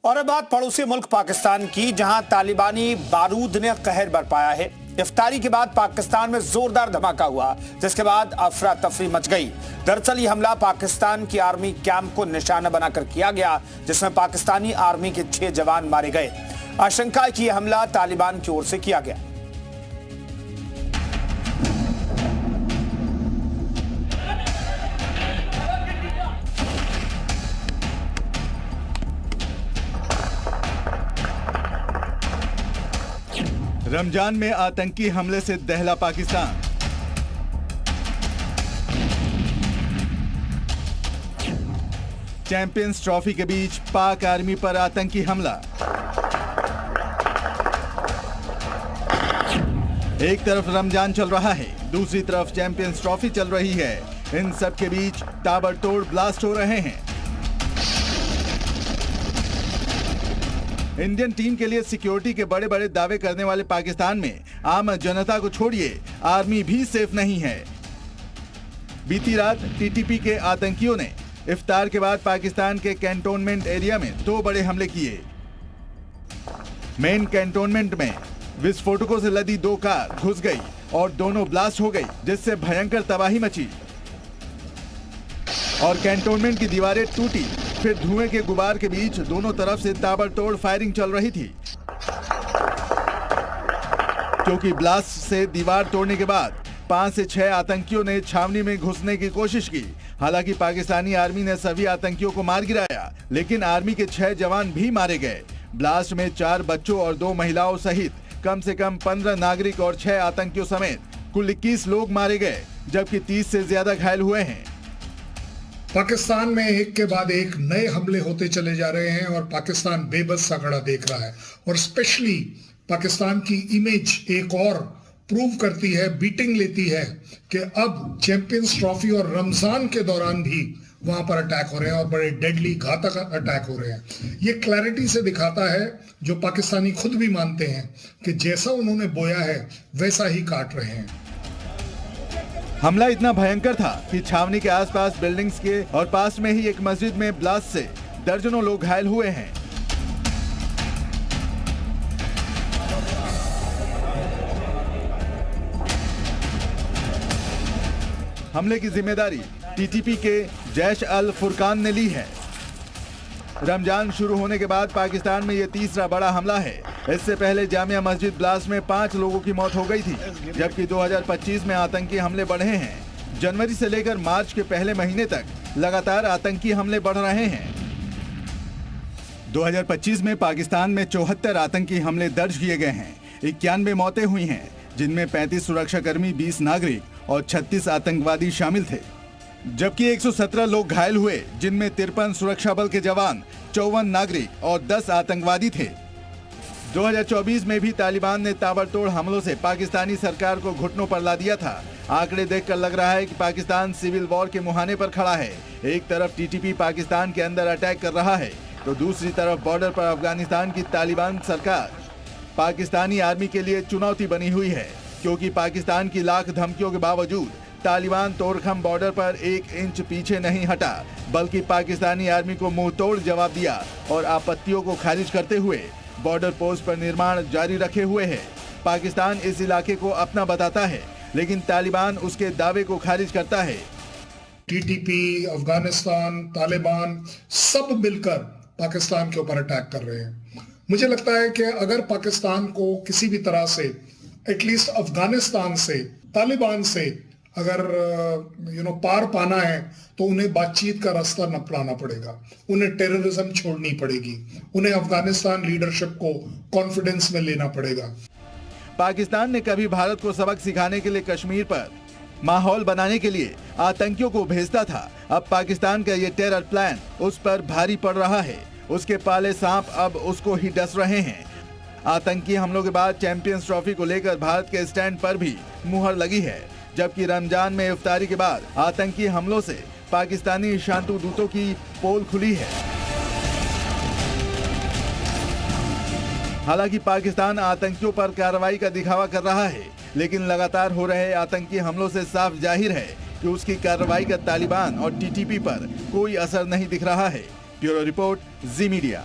और अब बात पड़ोसी मुल्क पाकिस्तान की, जहां तालिबानी बारूद ने कहर बरपाया है। इफ्तारी के बाद पाकिस्तान में जोरदार धमाका हुआ, जिसके बाद अफरा तफरी मच गई। दरअसल ये हमला पाकिस्तान की आर्मी कैंप को निशाना बनाकर किया गया, जिसमें पाकिस्तानी आर्मी के 6 जवान मारे गए। आशंका है कि यह हमला तालिबान की ओर से किया गया। रमजान में आतंकी हमले से दहला पाकिस्तान। चैंपियंस ट्रॉफी के बीच पाक आर्मी पर आतंकी हमला। एक तरफ रमजान चल रहा है, दूसरी तरफ चैंपियंस ट्रॉफी चल रही है। इन सब के बीच ताबड़तोड़ ब्लास्ट हो रहे हैं। इंडियन टीम के लिए सिक्योरिटी के बड़े बड़े दावे करने वाले पाकिस्तान में आम जनता को छोड़िए, आर्मी भी सेफ नहीं है। बीती रात टीटीपी के आतंकियों ने इफ्तार के बाद पाकिस्तान के कैंटोनमेंट एरिया में 2 बड़े हमले किए। मेन कैंटोनमेंट में विस्फोटकों से लदी 2 कार घुस गई और दोनों ब्लास्ट हो गई, जिससे भयंकर तबाही मची और कैंटोनमेंट की दीवारें टूटी। फिर धुएं के गुबार के बीच दोनों तरफ से ताबड़तोड़ फायरिंग चल रही थी, क्योंकि ब्लास्ट से दीवार तोड़ने के बाद 5 से 6 आतंकियों ने छावनी में घुसने की कोशिश की। हालांकि पाकिस्तानी आर्मी ने सभी आतंकियों को मार गिराया, लेकिन आर्मी के 6 जवान भी मारे गए। ब्लास्ट में 4 बच्चों और 2 महिलाओं सहित कम से कम 15 नागरिक और 6 आतंकियों समेत कुल 21 लोग मारे गए, जबकि 30 से ज्यादा घायल हुए हैं। पाकिस्तान में एक के बाद एक नए हमले होते चले जा रहे हैं और पाकिस्तान बेबस सा खड़ा देख रहा है। और स्पेशली पाकिस्तान की इमेज एक और प्रूव करती है, बीटिंग लेती है कि अब चैंपियंस ट्रॉफी और रमजान के दौरान भी वहां पर अटैक हो रहे हैं और बड़े डेडली घातक अटैक हो रहे हैं। ये क्लैरिटी से दिखाता है, जो पाकिस्तानी खुद भी मानते हैं कि जैसा उन्होंने बोया है वैसा ही काट रहे हैं। हमला इतना भयंकर था कि छावनी के आसपास बिल्डिंग्स के और पास में ही एक मस्जिद में ब्लास्ट से दर्जनों लोग घायल हुए हैं। हमले की जिम्मेदारी टीटीपी के जैश अल फुरकान ने ली है। रमजान शुरू होने के बाद पाकिस्तान में यह तीसरा बड़ा हमला है। इससे पहले जामिया मस्जिद ब्लास्ट में 5 लोगों की मौत हो गई थी, जबकि 2025 में आतंकी हमले बढ़े हैं। जनवरी से लेकर मार्च के पहले महीने तक लगातार आतंकी हमले बढ़ रहे हैं। 2025 में पाकिस्तान में 74 आतंकी हमले दर्ज किए गए हैं। 91 मौतें हुई हैं, जिनमें 35 सुरक्षाकर्मी, 20 नागरिक और 36 आतंकवादी शामिल थे, जबकि 117 लोग घायल हुए, जिनमें 53 सुरक्षा बल के जवान, 54 नागरिक और 10 आतंकवादी थे। 2024 में भी तालिबान ने ताबड़तोड़ हमलों से पाकिस्तानी सरकार को घुटनों पर ला दिया था। आंकड़े देखकर लग रहा है कि पाकिस्तान सिविल वॉर के मुहाने पर खड़ा है। एक तरफ टीटीपी पाकिस्तान के अंदर अटैक कर रहा है, तो दूसरी तरफ बॉर्डर पर अफगानिस्तान की तालिबान सरकार पाकिस्तानी आर्मी के लिए चुनौती बनी हुई है, क्योंकि पाकिस्तान की लाख धमकियों के बावजूद तालिबान तोड़खम बॉर्डर पर 1 इंच पीछे नहीं हटा, बल्कि पाकिस्तानी आर्मी को मुंह तोड़ जवाब दिया और आपत्तियों को खारिज करते हुए बॉर्डर पोस्ट पर निर्माण जारी रखे हुए है। पाकिस्तान इस इलाके को अपना बताता है, लेकिन तालिबान उसके दावे को खारिज करता है। टीटीपी, अफगानिस्तान, तालिबान सब मिलकर पाकिस्तान के ऊपर अटैक कर रहे हैं। मुझे लगता है कि अगर पाकिस्तान को किसी भी तरह से, एटलीस्ट अफगानिस्तान से, तालिबान से अगर पार पाना है, तो उन्हें बातचीत का रास्ता न अपनाना पड़ेगा, उन्हें टेररिज्म छोड़नी पड़ेगी, उन्हें अफगानिस्तान लीडरशिप को कॉन्फिडेंस में लेना पड़ेगा। पाकिस्तान ने कभी भारत को सबक सिखाने के लिए कश्मीर पर माहौल बनाने के लिए आतंकियों को भेजता था। अब पाकिस्तान का ये टेरर प्लान उस पर भारी पड़ रहा है। उसके पाले सांप अब उसको ही डस रहे हैं। आतंकी हमलों के बाद चैंपियंस ट्रॉफी को लेकर भारत के स्टैंड पर भी मुहर लगी है, जबकि रमजान में इफ्तारी के बाद आतंकी हमलों से पाकिस्तानी शांतु दूतों की पोल खुली है। हालांकि पाकिस्तान आतंकियों पर कार्रवाई का दिखावा कर रहा है, लेकिन लगातार हो रहे आतंकी हमलों से साफ जाहिर है कि उसकी कार्रवाई का तालिबान और टीटीपी पर कोई असर नहीं दिख रहा है। ब्यूरो रिपोर्ट, जी मीडिया।